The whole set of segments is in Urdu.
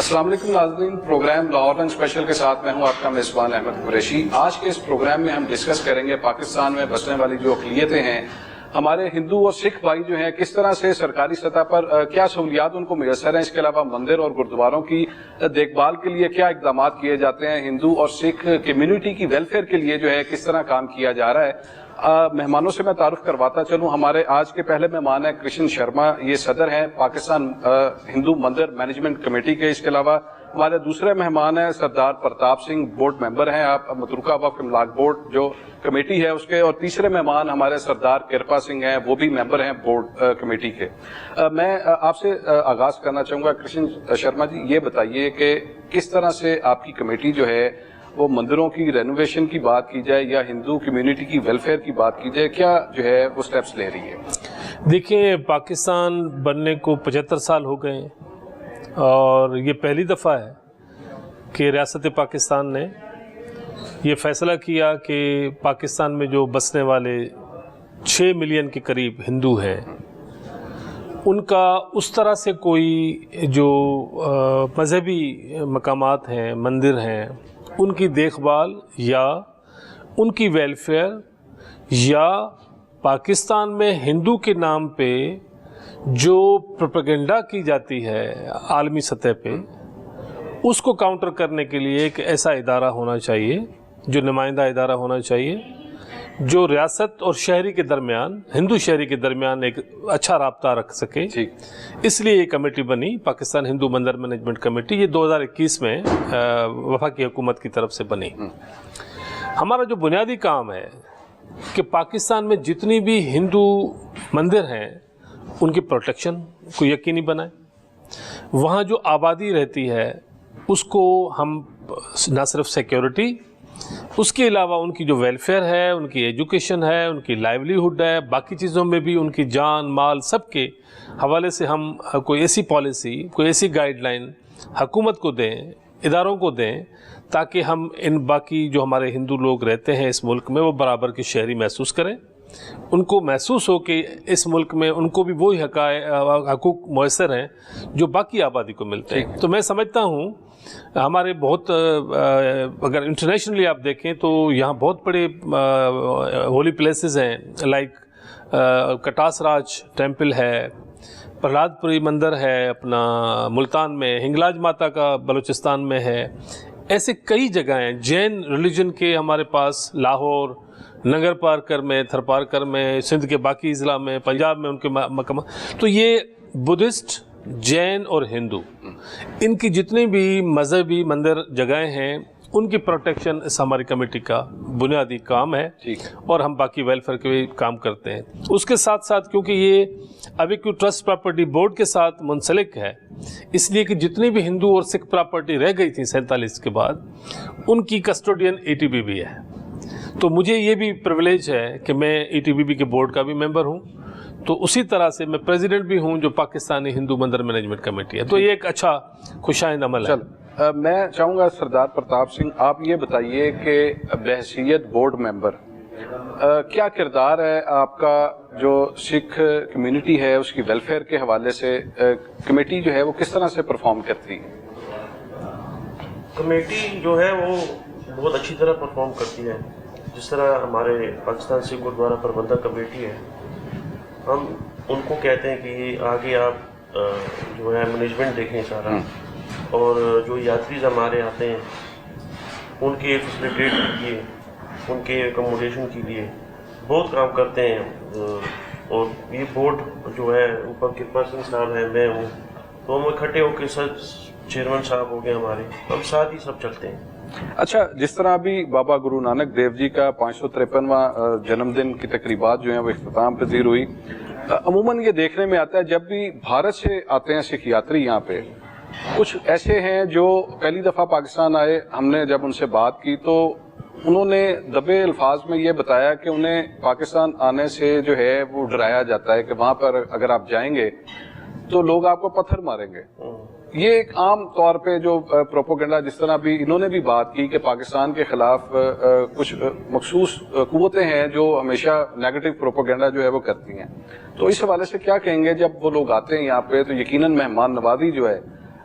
السلام علیکم ناظرین، پروگرام لاہور لنچ اسپیشل کے ساتھ میں ہوں آپ کا میزبان احمد قریشی۔ آج کے اس پروگرام میں ہم ڈسکس کریں گے پاکستان میں بسنے والی جو اقلیتیں ہیں، ہمارے ہندو اور سکھ بھائی جو ہیں کس طرح سے سرکاری سطح پر کیا سہولیات ان کو میسر ہیں، اس کے علاوہ مندر اور گردواروں کی دیکھ بھال کے لیے کیا اقدامات کیے جاتے ہیں، ہندو اور سکھ کمیونٹی کی ویلفیئر کے لیے جو ہے کس طرح کام کیا جا رہا ہے۔ مہمانوں سے میں تعارف کرواتا چلوں۔ ہمارے آج کے پہلے مہمان ہیں کرشن شرما، یہ صدر ہیں پاکستان ہندو مندر مینجمنٹ کمیٹی کے۔ اس کے علاوہ ہمارے دوسرے مہمان ہیں سردار پرتاپ سنگھ، بورڈ ممبر ہیں آپ متروکہ وقف املاک بورڈ جو کمیٹی ہے اس کے، اور تیسرے مہمان ہمارے سردار کرپا سنگھ ہیں، وہ بھی ممبر ہیں بورڈ کمیٹی کے۔ میں آپ سے آغاز کرنا چاہوں گا کرشن شرما جی، یہ بتائیے کہ کس طرح سے آپ کی کمیٹی جو ہے وہ مندروں کی رینوویشن کی بات کی جائے یا ہندو کمیونٹی کی ویلفیئر کی بات کی جائے، کیا جو ہے وہ سٹیپس لے رہی ہے؟ دیکھیں، پاکستان بننے کو 75 سال ہو گئے ہیں اور یہ پہلی دفعہ ہے کہ ریاست پاکستان نے یہ فیصلہ کیا کہ پاکستان میں جو بسنے والے 6 ملین کے قریب ہندو ہیں، ان کا اس طرح سے کوئی جو مذہبی مقامات ہیں، مندر ہیں، ان کی دیکھ بھال یا ان کی ویلفیئر یا پاکستان میں ہندو کے نام پہ جو پروپیگنڈا کی جاتی ہے عالمی سطح پہ، اس کو کاؤنٹر کرنے کے لیے ایک ایسا ادارہ ہونا چاہیے، جو نمائندہ ادارہ ہونا چاہیے، جو ریاست اور شہری کے درمیان، ہندو شہری کے درمیان ایک اچھا رابطہ رکھ سکے۔ اس لیے یہ کمیٹی بنی، پاکستان ہندو مندر مینجمنٹ کمیٹی۔ یہ 2021 میں وفاقی حکومت کی طرف سے بنی۔ ہمارا جو بنیادی کام ہے کہ پاکستان میں جتنی بھی ہندو مندر ہیں ان کی پروٹیکشن کو یقینی بنائیں، وہاں جو آبادی رہتی ہے اس کو ہم نہ صرف سیکیورٹی، اس کے علاوہ ان کی جو ویلفیئر ہے، ان کی ایجوکیشن ہے، ان کی لائیولیہوڈ ہے، باقی چیزوں میں بھی ان کی جان مال سب کے حوالے سے ہم کوئی ایسی پالیسی، کوئی ایسی گائیڈ لائن حکومت کو دیں، اداروں کو دیں، تاکہ ہم ان باقی جو ہمارے ہندو لوگ رہتے ہیں اس ملک میں وہ برابر کے شہری محسوس کریں، ان کو محسوس ہو کہ اس ملک میں ان کو بھی وہی حقوق میسر ہیں جو باقی آبادی کو ملتے ہیں۔ تو میں سمجھتا ہوں ہمارے بہت، اگر انٹرنیشنلی آپ دیکھیں تو یہاں بہت بڑے ہولی پلیسز ہیں، لائک کٹاس راج ٹیمپل ہے، پرہلاد پوری مندر ہے اپنا ملتان میں، ہنگلاج ماتا کا بلوچستان میں ہے، ایسے کئی جگہ ہیں۔ جین ریلیجن کے ہمارے پاس لاہور، نگر پارکر میں، تھر پارکر میں، سندھ کے باقی اضلاع میں، پنجاب میں ان کے مقامات۔ تو یہ بدھسٹ، جین اور ہندو، ان کی جتنی بھی مذہبی مندر جگہیں ہیں ان کی پروٹیکشن اس ہماری کمیٹی کا بنیادی کام ہے، اور ہم باقی ویلفیئر کے بھی کام کرتے ہیں۔ اس کے ساتھ ساتھ کیونکہ یہ ابھی کوئی ٹرسٹ پراپرٹی بورڈ کے ساتھ منسلک ہے، اس لیے کہ جتنی بھی ہندو اور سکھ پراپرٹی رہ گئی تھی 47 کے بعد، ان کی کسٹوڈین ETB بھی ہے۔ تو مجھے یہ بھی پریویلیج ہے کہ میں ETB کے بورڈ کا بھی ممبر ہوں، تو اسی طرح سے میں پریزیڈنٹ بھی ہوں جو پاکستانی ہندو مندر مینجمنٹ کمیٹی ہے۔ تو یہ ایک اچھا خوشائند عمل ہے۔ میں چاہوں گا سردار پرتاپ سنگھ، آپ یہ بتائیے کہ بحیثیت بورڈ ممبر کیا کردار ہے آپ کا جو سکھ کمیونٹی ہے اس کی ویلفیئر کے حوالے سے، کمیٹی جو ہے وہ کس طرح سے پرفارم کرتی ہے؟ کمیٹی جو ہے وہ بہت اچھی طرح پرفارم کرتی ہے، جس طرح ہمارے پاکستان سکھ گردوارہ پربندھک کمیٹی ہے، ہم ان کو کہتے ہیں کہ آگے آپ جو ہے مینجمنٹ دیکھیں سارا، اور جو یاتریز ہمارے آتے ہیں ان کے فیسیلیٹیٹ کیجیے، ان کے اکوموڈیشن کے لیے بہت کام کرتے ہیں۔ اور یہ بورڈ جو ہے اوپر کرپا سنگھ صاحب ہیں، میں ہوں، تو ہم اکٹھے ہو کے سب چیئرمین صاحب ہو گئے ہمارے، ہم ساتھ ہی سب چلتے ہیں۔ اچھا، جس طرح ابھی بابا گرو نانک دیو جی کا 553واں جنم دن کی تقریبات جو ہیں وہ اختتام پذیر ہوئی، عموماً یہ دیکھنے میں آتا ہے جب بھی بھارت سے آتے ہیں سکھ یاتری یہاں پہ، کچھ ایسے ہیں جو پہلی دفعہ پاکستان آئے، ہم نے جب ان سے بات کی تو انہوں نے دبے الفاظ میں یہ بتایا کہ انہیں پاکستان آنے سے جو ہے وہ ڈرایا جاتا ہے کہ وہاں پر اگر آپ جائیں گے تو لوگ آپ کو پتھر ماریں گے۔ یہ ایک عام طور پہ جو پروپوگنڈا، جس طرح بھی انہوں نے بھی بات کی کہ پاکستان کے خلاف کچھ مخصوص قوتیں ہیں جو ہمیشہ نیگیٹو پروپوگنڈا جو ہے وہ کرتی ہیں، تو اس حوالے سے کیا کہیں گے؟ جب وہ لوگ آتے ہیں یہاں پہ تو یقیناً مہمان نوازی جو ہے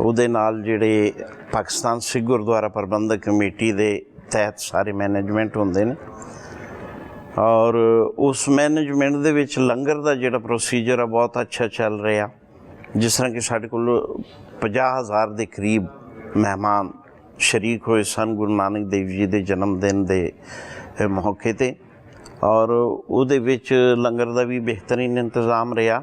ਉਹਦੇ ਨਾਲ ਜਿਹੜੇ ਪਾਕਿਸਤਾਨ ਸਿੱਖ ਗੁਰਦੁਆਰਾ ਪ੍ਰਬੰਧਕ ਕਮੇਟੀ ਦੇ ਤਹਿਤ ਸਾਰੇ ਮੈਨੇਜਮੈਂਟ ਹੁੰਦੇ ਨੇ, ਔਰ ਉਸ ਮੈਨੇਜਮੈਂਟ ਦੇ ਵਿੱਚ ਲੰਗਰ ਦਾ ਜਿਹੜਾ ਪ੍ਰੋਸੀਜਰ ਆ ਬਹੁਤ ਅੱਛਾ ਚੱਲ ਰਿਹਾ। ਜਿਸ ਤਰ੍ਹਾਂ ਕਿ ਸਾਡੇ ਕੋਲ 50,000 ਦੇ ਕਰੀਬ ਮਹਿਮਾਨ ਸ਼ਰੀਕ ਹੋਏ ਸਨ ਗੁਰੂ ਨਾਨਕ ਦੇਵ ਜੀ ਦੇ ਜਨਮ ਦਿਨ ਦੇ ਮੌਕੇ 'ਤੇ, ਔਰ ਉਹਦੇ ਵਿੱਚ ਲੰਗਰ ਦਾ ਵੀ ਬਿਹਤਰੀਨ ਇੰਤਜ਼ਾਮ ਰਿਹਾ,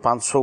500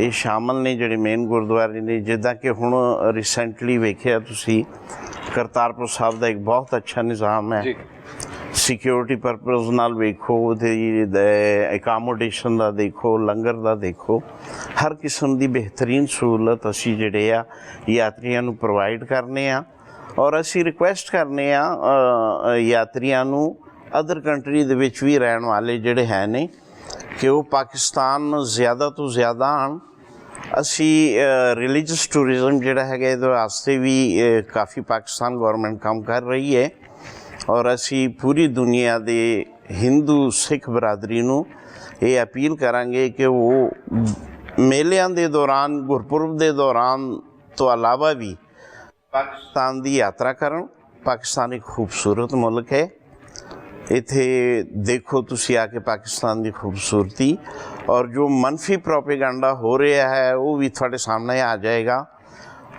ਇਹ ਸ਼ਾਮਲ ਨੇ ਜਿਹੜੇ ਮੇਨ ਗੁਰਦੁਆਰੇ ਨੇ। ਜਿੱਦਾਂ ਕਿ ਹੁਣ ਰੀਸੈਂਟਲੀ ਵੇਖਿਆ ਤੁਸੀਂ ਕਰਤਾਰਪੁਰ ਸਾਹਿਬ ਦਾ ਇੱਕ ਬਹੁਤ ਅੱਛਾ ਨਿਜ਼ਾਮ ਹੈ ਜੀ ਸਿਕਿਉਰਿਟੀ ਪਰਪਸ ਨਾਲ ਵੇਖੋ, ਉਹਦੀ ਅਕਾਮੋਡੇਸ਼ਨ ਦਾ ਦੇਖੋ, ਲੰਗਰ ਦਾ ਦੇਖੋ, ਹਰ ਕਿਸਮ ਦੀ ਬਿਹਤਰੀਨ ਸਹੂਲਤ ਅਸੀਂ ਜਿਹੜੇ ਆ ਯਾਤਰੀਆਂ ਨੂੰ ਪ੍ਰੋਵਾਈਡ ਕਰਨੇ ਆ। ਔਰ ਅਸੀਂ ਰਿਕੁਐਸਟ ਕਰਨੇ ਆ ਯਾਤਰੀਆਂ ਨੂੰ ਅਦਰ ਕੰਟਰੀ ਦੇ ਵਿੱਚ ਵੀ ਰਹਿਣ ਵਾਲੇ ਜਿਹੜੇ ਹੈ ਨੇ ਕਿ ਉਹ ਪਾਕਿਸਤਾਨ ਜ਼ਿਆਦਾ ਤੋਂ ਜ਼ਿਆਦਾ ਆਉਣ। ਅਸੀਂ ਰਿਲੀਜੀਅਸ ਟੂਰਿਜ਼ਮ ਜਿਹੜਾ ਹੈਗਾ ਇਹਦੇ ਵਾਸਤੇ ਵੀ ਕਾਫੀ ਪਾਕਿਸਤਾਨ ਗੌਰਮੈਂਟ ਕੰਮ ਕਰ ਰਹੀ ਹੈ। ਔਰ ਅਸੀਂ ਪੂਰੀ ਦੁਨੀਆ ਦੇ ਹਿੰਦੂ ਸਿੱਖ ਬਰਾਦਰੀ ਨੂੰ ਇਹ ਅਪੀਲ ਕਰਾਂਗੇ ਕਿ ਉਹ ਮੇਲਿਆਂ ਦੇ ਦੌਰਾਨ, ਗੁਰਪੁਰਬ ਦੇ ਦੌਰਾਨ ਤੋਂ ਇਲਾਵਾ ਵੀ ਪਾਕਿਸਤਾਨ ਦੀ ਯਾਤਰਾ ਕਰਨ। ਪਾਕਿਸਤਾਨ ਇੱਕ ਖੂਬਸੂਰਤ ਮੁਲਕ ਹੈ। ਇੱਥੇ ਦੇਖੋ ਤੁਸੀਂ ਆ ਕੇ ਪਾਕਿਸਤਾਨ ਦੀ ਖੂਬਸੂਰਤੀ, ਔਰ ਜੋ ਮਨਫੀ ਪ੍ਰੋਪੇਗੈਂਡਾ ਹੋ ਰਿਹਾ ਹੈ ਉਹ ਵੀ ਤੁਹਾਡੇ ਸਾਹਮਣੇ ਆ ਜਾਏਗਾ।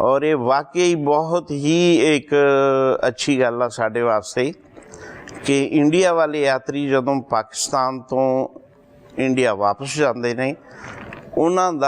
ਔਰ ਇਹ ਵਾਕਈ ਬਹੁਤ ਹੀ ਇੱਕ ਅੱਛੀ ਗੱਲ ਆ ਸਾਡੇ ਵਾਸਤੇ ਕਿ ਇੰਡੀਆ ਵਾਲੇ ਯਾਤਰੀ ਜਦੋਂ ਪਾਕਿਸਤਾਨ ਤੋਂ ਇੰਡੀਆ ਵਾਪਸ ਜਾਂਦੇ ਨੇ ਉਹਨਾਂ ਦਾ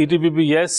ETPPS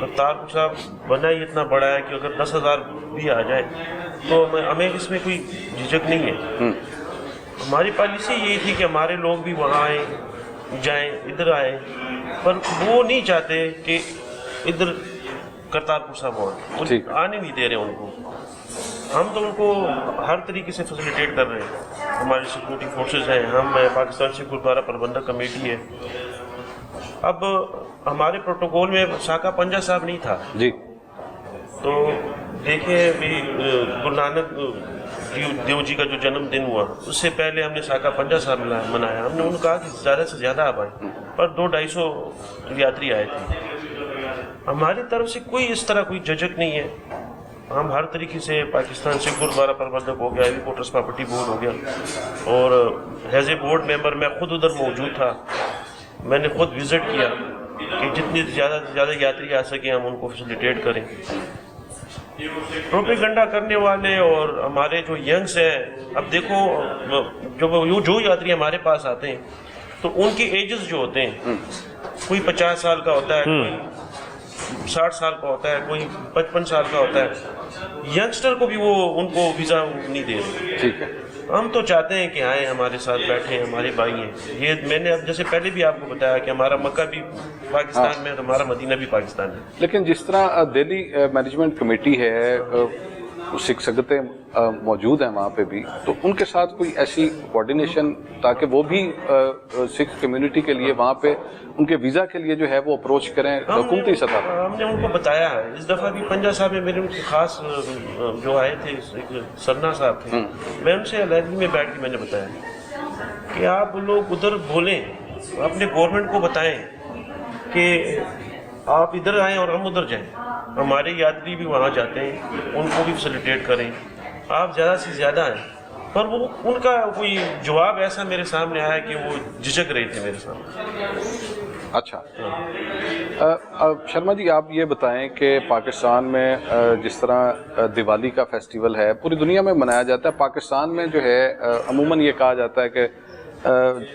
کرتارپور صاحب بنا ہی اتنا بڑا ہے کہ اگر 10,000 بھی آ جائے تو ہمیں اس میں کوئی جھجک نہیں ہے. ہماری پالیسی یہی تھی کہ ہمارے لوگ بھی وہاں آئیں جائیں ادھر آئیں, پر وہ نہیں چاہتے کہ ادھر کرتارپور صاحب ہوں, آنے نہیں دے رہے ان کو. ہم تو ان کو ہر طریقے سے فیسیلیٹیٹ کر رہے ہیں. ہماری سیکورٹی فورسز ہیں, ہم پاکستان سکھ گرودوارا پربندھک کمیٹی ہے. اب ہمارے پروٹوکول میں ساکا پنجا صاحب نہیں تھا جی, تو دیکھیں ابھی گرو نانک دیو جی کا جو جنم دن ہوا اس سے پہلے ہم نے ساکا پنجا صاحب منایا. ہم نے ان کو کہا کہ زیادہ سے زیادہ آپ آئیں, پر 200-250 یاتری آئے تھے. ہماری طرف سے کوئی اس طرح کوئی جھجک نہیں ہے. ہم ہر طریقے سے پاکستان سکھ گرودوارا پربندھک ہو گیا, ہیوی کوٹرس پراپرٹی بورڈ ہو گیا, اور ایز اے بورڈ ممبر میں خود ادھر موجود تھا. میں نے خود وزٹ کیا کہ جتنی زیادہ سے زیادہ یاتری آ سکیں ہم ان کو فیسیلیٹیٹ کریں. پروپیگنڈا کرنے والے اور ہمارے جو ینگس ہیں, اب دیکھو جو یاتری ہمارے پاس آتے ہیں تو ان کی ایجز جو ہوتے ہیں, کوئی 50 سال کا ہوتا ہے, کوئی 60 سال کا ہوتا ہے, کوئی 55 سال کا ہوتا ہے. ینگسٹر کو بھی وہ ان کو ویزا نہیں دے رہے. ٹھیک ہے, ہم تو چاہتے ہیں کہ آئیں ہمارے ساتھ بیٹھیں, ہمارے بھائی ہیں. یہ میں نے اب جیسے پہلے بھی آپ کو بتایا کہ ہمارا مکہ بھی پاکستان میں اور ہمارا مدینہ بھی پاکستان ہے. لیکن جس طرح دہلی مینجمنٹ کمیٹی ہے, سکھ سنگتیں موجود ہیں وہاں پہ بھی, تو ان کے ساتھ کوئی ایسی کوارڈینیشن تاکہ وہ بھی سکھ کمیونٹی کے لیے وہاں پہ ان کے ویزا کے لیے جو ہے وہ اپروچ کریں حکومتی سطح پر. ہم نے ان کو بتایا ہے. اس دفعہ بھی پنجا صاحب میں میرے ان کے خاص جو آئے تھے سرنا صاحب تھے, میں ان سے علیحدگی میں بیٹھ کے میں نے بتایا کہ آپ لوگ ادھر بولیں, اپنے گورنمنٹ کو بتائیں کہ آپ ادھر آئیں اور ہم ادھر جائیں. ہمارے یاتری بھی وہاں جاتے ہیں, ان کو بھی فیسیلیٹیٹ کریں. آپ زیادہ سے زیادہ آئیں. پر وہ ان کا کوئی جواب ایسا میرے سامنے آیا کہ وہ جھجک رہے تھے میرے سامنے. اچھا, شرما جی آپ یہ بتائیں کہ پاکستان میں جس طرح دیوالی کا فیسٹیول ہے پوری دنیا میں منایا جاتا ہے, پاکستان میں جو ہے عموماً یہ کہا جاتا ہے کہ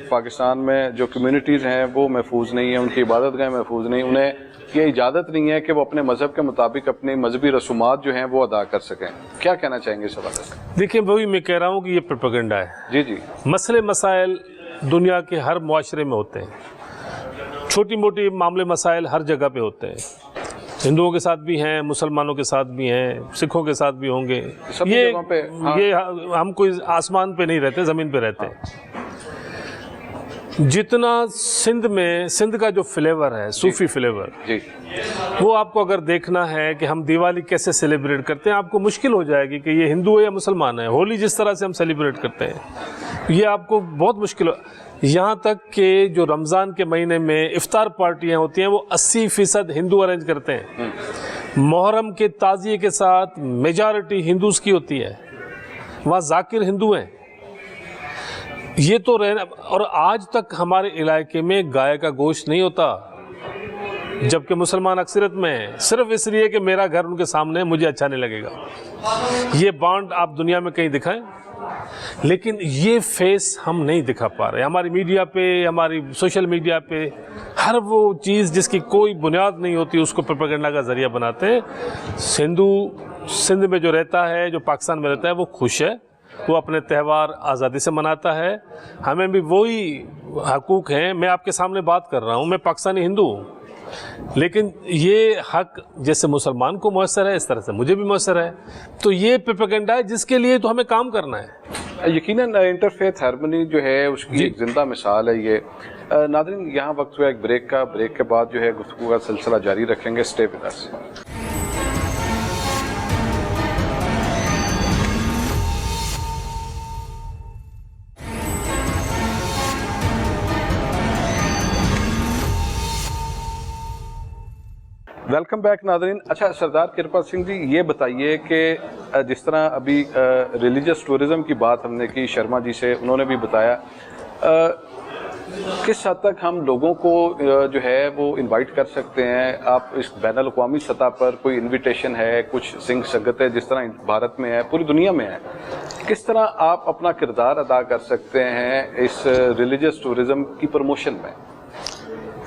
پاکستان میں جو کمیونٹیز ہیں وہ محفوظ نہیں ہیں, ان کی عبادت گاہیں محفوظ نہیں, انہیں یہ اجازت نہیں ہے کہ وہ اپنے مذہب کے مطابق اپنی مذہبی رسومات جو ہیں وہ ادا کر سکیں. کیا کہنا چاہیں گے اس حوالے سے؟ دیکھیں وہی میں کہہ رہا ہوں کہ یہ پروپیگنڈا ہے. جی جی, مسئلے مسائل دنیا کے ہر معاشرے میں ہوتے ہیں, چھوٹی موٹی معاملے مسائل ہر جگہ پہ ہوتے ہیں. ہندوؤں کے ساتھ بھی ہیں, مسلمانوں کے ساتھ بھی ہیں, سکھوں کے ساتھ بھی ہوں گے. یہ ہم کوئی آسمان پہ نہیں رہتے, زمین پہ رہتے ہیں. جتنا سندھ کا جو فلیور ہے, صوفی فلیور, وہ آپ کو اگر دیکھنا ہے کہ ہم دیوالی کیسے سیلیبریٹ کرتے ہیں, آپ کو مشکل ہو جائے گی کہ یہ ہندو ہے یا مسلمان ہے. ہولی جس طرح سے ہم سیلیبریٹ کرتے ہیں یہ آپ کو بہت مشکل ہو. یہاں تک کہ جو رمضان کے مہینے میں افطار پارٹیاں ہوتی ہیں وہ 80% ہندو ارینج کرتے ہیں. محرم کے تعزیے کے ساتھ میجارٹی ہندوز کی ہوتی ہے, وہاں ذاکر ہندو ہیں. یہ تو رہنا. اور آج تک ہمارے علاقے میں گائے کا گوشت نہیں ہوتا, جبکہ مسلمان اکثریت میں ہیں, صرف اس لیے کہ میرا گھر ان کے سامنے مجھے اچھا نہیں لگے گا. یہ بانڈ آپ دنیا میں کہیں دکھائیں, لیکن یہ فیس ہم نہیں دکھا پا رہے. ہماری میڈیا پہ, ہماری سوشل میڈیا پہ ہر وہ چیز جس کی کوئی بنیاد نہیں ہوتی اس کو پروپیگنڈا کا ذریعہ بناتے ہیں. ہندو سندھ میں جو رہتا ہے, جو پاکستان میں رہتا ہے, وہ خوش ہے, وہ اپنے تہوار آزادی سے مناتا ہے. ہمیں بھی وہی حقوق ہیں. میں آپ کے سامنے بات کر رہا ہوں, میں پاکستانی ہندو ہوں, لیکن یہ حق جیسے مسلمان کو میسر ہے اس طرح سے مجھے بھی میسر ہے. تو یہ پروپیگنڈا ہے جس کے لیے تو ہمیں کام کرنا ہے. یقیناً انٹرفیتھ ہارمنی جو ہے اس کی ایک زندہ مثال ہے یہ. ناظرین یہاں وقت ہوا ایک بریک کا, بریک کے بعد جو ہے گفتگو کا سلسلہ جاری رکھیں گے. Stay with us. Welcome back ناظرین. اچھا سردار کرپال سنگھ جی یہ بتائیے کہ جس طرح ابھی ریلیجس ٹورزم کی بات ہم نے کی شرما جی سے, انہوں نے بھی بتایا کس حد تک ہم لوگوں کو جو ہے وہ انوائٹ کر سکتے ہیں. آپ اس بین الاقوامی سطح پر کوئی انویٹیشن ہے, کچھ سنگھ سنگتیں جس طرح بھارت میں ہے, پوری دنیا میں ہے, کس طرح آپ اپنا کردار ادا کر سکتے ہیں اس ریلیجس ٹورزم کی پروموشن میں؟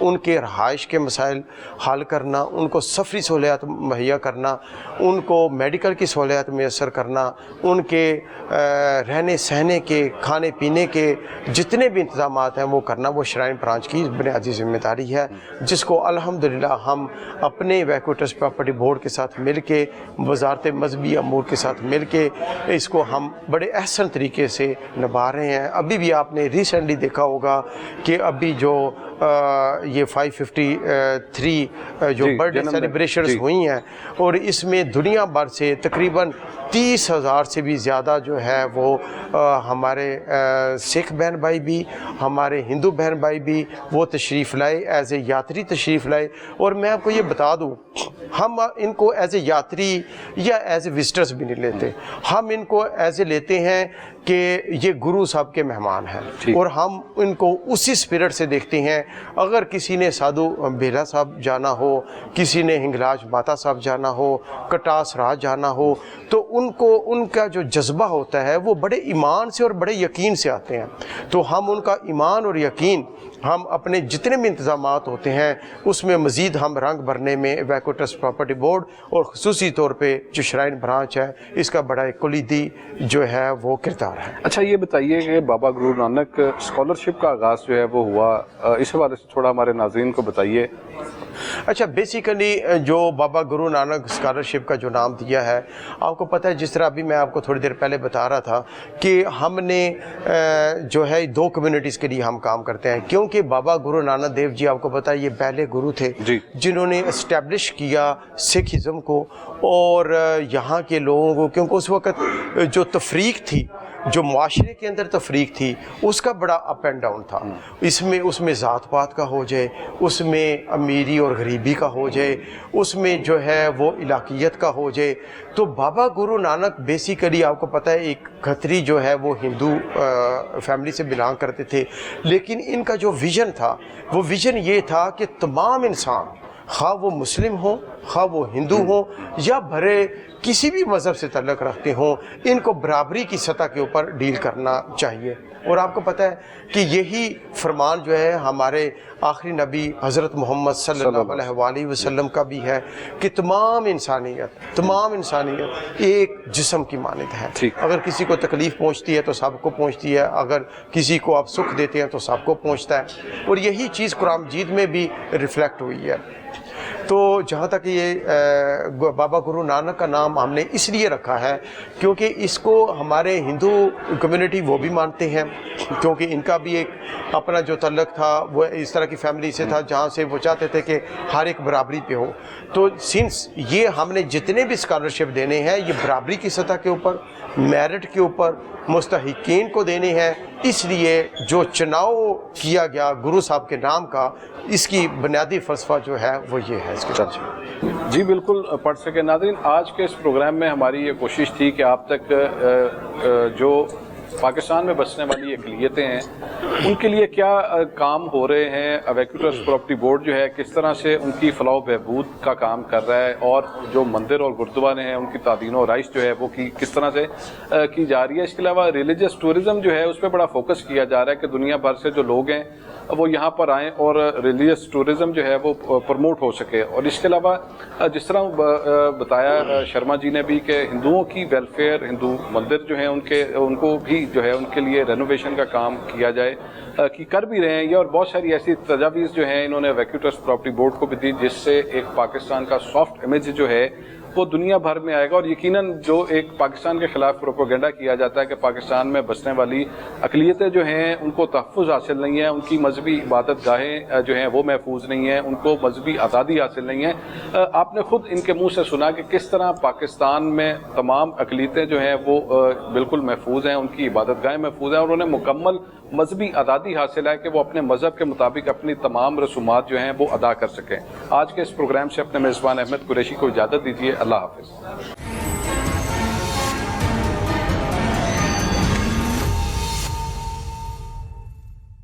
ان کے رہائش کے مسائل حل کرنا، ان کو سفری سہولیات مہیا کرنا، ان کو میڈیکل کی سہولیات میسر کرنا، ان کے رہنے سہنے کے، کھانے پینے کے جتنے بھی انتظامات ہیں وہ کرنا، وہ شرائن برانچ کی بنیادی ذمہ داری ہے، جس کو الحمدللہ ہم اپنے ویکو ٹرسٹ پراپرٹی بورڈ کے ساتھ مل کے، وزارت مذہبی امور کے ساتھ مل کے اس کو ہم بڑے احسن طریقے سے نبھا رہے ہیں۔ ابھی بھی آپ نے ریسنٹلی دیکھا ہوگا کہ ابھی جو یہ 553 جو برتھ ڈے سیلیبریشنز ہوئی ہیں، اور اس میں دنیا بھر سے تقریباً 30,000 سے بھی زیادہ جو ہے وہ ہمارے سکھ بہن بھائی بھی، ہمارے ہندو بہن بھائی بھی وہ تشریف لائے، ایز اے یاتری تشریف لائے۔ اور میں آپ کو یہ بتا دوں، ہم ان کو ایز اے یاتری یا ایز اے وزٹرز بھی نہیں لیتے، ہم ان کو ایز اے لیتے ہیں کہ یہ گرو صاحب کے مہمان ہیں، اور ہم ان کو اسی اسپرٹ سے دیکھتے ہیں۔ اگر کسی نے سادھو بیلا صاحب جانا ہو، کسی نے ہنگلاج ماتا صاحب جانا ہو، کٹاس راج جانا ہو، تو ان کو ان کا جو جذبہ ہوتا ہے وہ بڑے ایمان سے اور بڑے یقین سے آتے ہیں۔ تو ہم ان کا ایمان اور یقین، ہم اپنے جتنے بھی انتظامات ہوتے ہیں اس میں مزید ہم رنگ بھرنے میں ویکو ٹرسٹ پراپرٹی بورڈ اور خصوصی طور پہ جو شرائن برانچ ہے اس کا بڑا ایک کلیدی جو ہے وہ کردار ہے۔ اچھا یہ بتائیے کہ بابا گرو نانک اسکالرشپ کا آغاز جو ہے وہ ہوا، اس حوالے سے تھوڑا ہمارے ناظرین کو بتائیے۔ اچھا، بیسیکلی جو بابا گرو نانک اسکالرشپ کا جو نام دیا ہے، آپ کو پتہ ہے جس طرح ابھی میں آپ کو تھوڑی دیر پہلے بتا رہا تھا کہ ہم نے جو ہے 2 کمیونٹیز کے لیے ہم کام کرتے ہیں، کیونکہ بابا گرو نانک دیو جی آپ کو پتہ ہے یہ پہلے گرو تھے جنہوں نے اسٹیبلش کیا سکھ ازم کو اور یہاں کے لوگوں کو، کیونکہ اس وقت جو تفریق تھی، جو معاشرے کے اندر تفریق تھی، اس کا بڑا اپ اینڈ ڈاؤن تھا۔ اس میں ذات پات کا ہو جائے، اس میں امیری اور غریبی کا ہو جائے، اس میں جو ہے وہ علاقیت کا ہو جائے۔ تو بابا گرو نانک بیسیکلی آپ کو پتہ ہے ایک کھتری جو ہے وہ ہندو فیملی سے بلانگ کرتے تھے، لیکن ان کا جو ویژن تھا وہ ویژن یہ تھا کہ تمام انسان، خواہ وہ مسلم ہوں، خواہ وہ ہندو ہوں یا بھرے کسی بھی مذہب سے تعلق رکھتے ہوں، ان کو برابری کی سطح کے اوپر ڈیل کرنا چاہیے۔ اور آپ کو پتہ ہے کہ یہی فرمان جو ہے ہمارے آخری نبی حضرت محمد صلی اللہ علیہ وآلہ وسلم کا بھی ہے کہ تمام انسانیت ایک جسم کی مانند ہے۔ اگر کسی کو تکلیف پہنچتی ہے تو سب کو پہنچتی ہے، اگر کسی کو آپ سکھ دیتے ہیں تو سب کو پہنچتا ہے، اور یہی چیز قرآن مجید میں بھی ریفلیکٹ ہوئی ہے۔ تو جہاں تک یہ بابا گرو نانک کا نام ہم نے اس لیے رکھا ہے کیونکہ اس کو ہمارے ہندو کمیونٹی وہ بھی مانتے ہیں، کیونکہ ان کا بھی ایک اپنا جو تعلق تھا وہ اس طرح کی فیملی سے تھا جہاں سے وہ چاہتے تھے کہ ہر ایک برابری پہ ہو۔ تو سنس یہ ہم نے جتنے بھی اسکالرشپ دینے ہیں یہ برابری کی سطح کے اوپر، میرٹ کے اوپر مستحقین کو دینے ہیں، اس لیے جو چناؤ کیا گیا گرو صاحب کے نام کا، اس کی بنیادی فلسفہ جو ہے وہ یہ ہے اس کے پیچھے۔ جی بالکل پڑھ سکے ناظرین، آج کے اس پروگرام میں ہماری یہ کوشش تھی کہ آپ تک جو پاکستان میں بسنے والی اقلیتیں ہیں ان کے لیے کیا کام ہو رہے ہیں، ویکو ٹرسٹ پراپرٹی بورڈ جو ہے کس طرح سے ان کی فلاح و بہبود کا کام کر رہا ہے، اور جو مندر اور گردوارے ہیں ان کی تعدین و رائش جو ہے وہ کس طرح سے کی جا رہی ہے۔ اس کے علاوہ ریلیجس ٹورزم جو ہے اس پہ بڑا فوکس کیا جا رہا ہے کہ دنیا بھر سے جو لوگ ہیں وہ یہاں پر آئیں اور ریلیجس ٹورزم جو ہے وہ پروموٹ ہو سکے۔ اور اس کے علاوہ جس طرح بتایا شرما جی نے بھی کہ ہندوؤں کی ویلفیئر، ہندو مندر جو ہیں ان کو بھی جو ہے ان کے لیے رینوویشن کا کام کیا جائے، کی کر بھی رہے ہیں یہ، اور بہت ساری ایسی تجاویز جو ہیں انہوں نے ویکو ٹرسٹ پراپرٹی بورڈ کو بھی دی جس سے ایک پاکستان کا سافٹ امیج جو ہے وہ دنیا بھر میں آئے گا۔ اور یقیناً جو ایک پاکستان کے خلاف پروپیگنڈا کیا جاتا ہے کہ پاکستان میں بسنے والی اقلیتیں جو ہیں ان کو تحفظ حاصل نہیں ہے، ان کی مذہبی عبادت گاہیں جو ہیں وہ محفوظ نہیں ہیں، ان کو مذہبی آزادی حاصل نہیں ہے۔ آپ نے خود ان کے منہ سے سنا کہ کس طرح پاکستان میں تمام اقلیتیں جو ہیں وہ بالکل محفوظ ہیں، ان کی عبادت گاہیں محفوظ ہیں، اور انہیں مکمل مذہبی آزادی حاصل ہے کہ وہ اپنے مذہب کے مطابق اپنی تمام رسومات جو ہیں وہ ادا کر سکیں۔ آج کے اس پروگرام سے اپنے میزبان احمد قریشی کو اجازت دیجیے، اللہ حافظ۔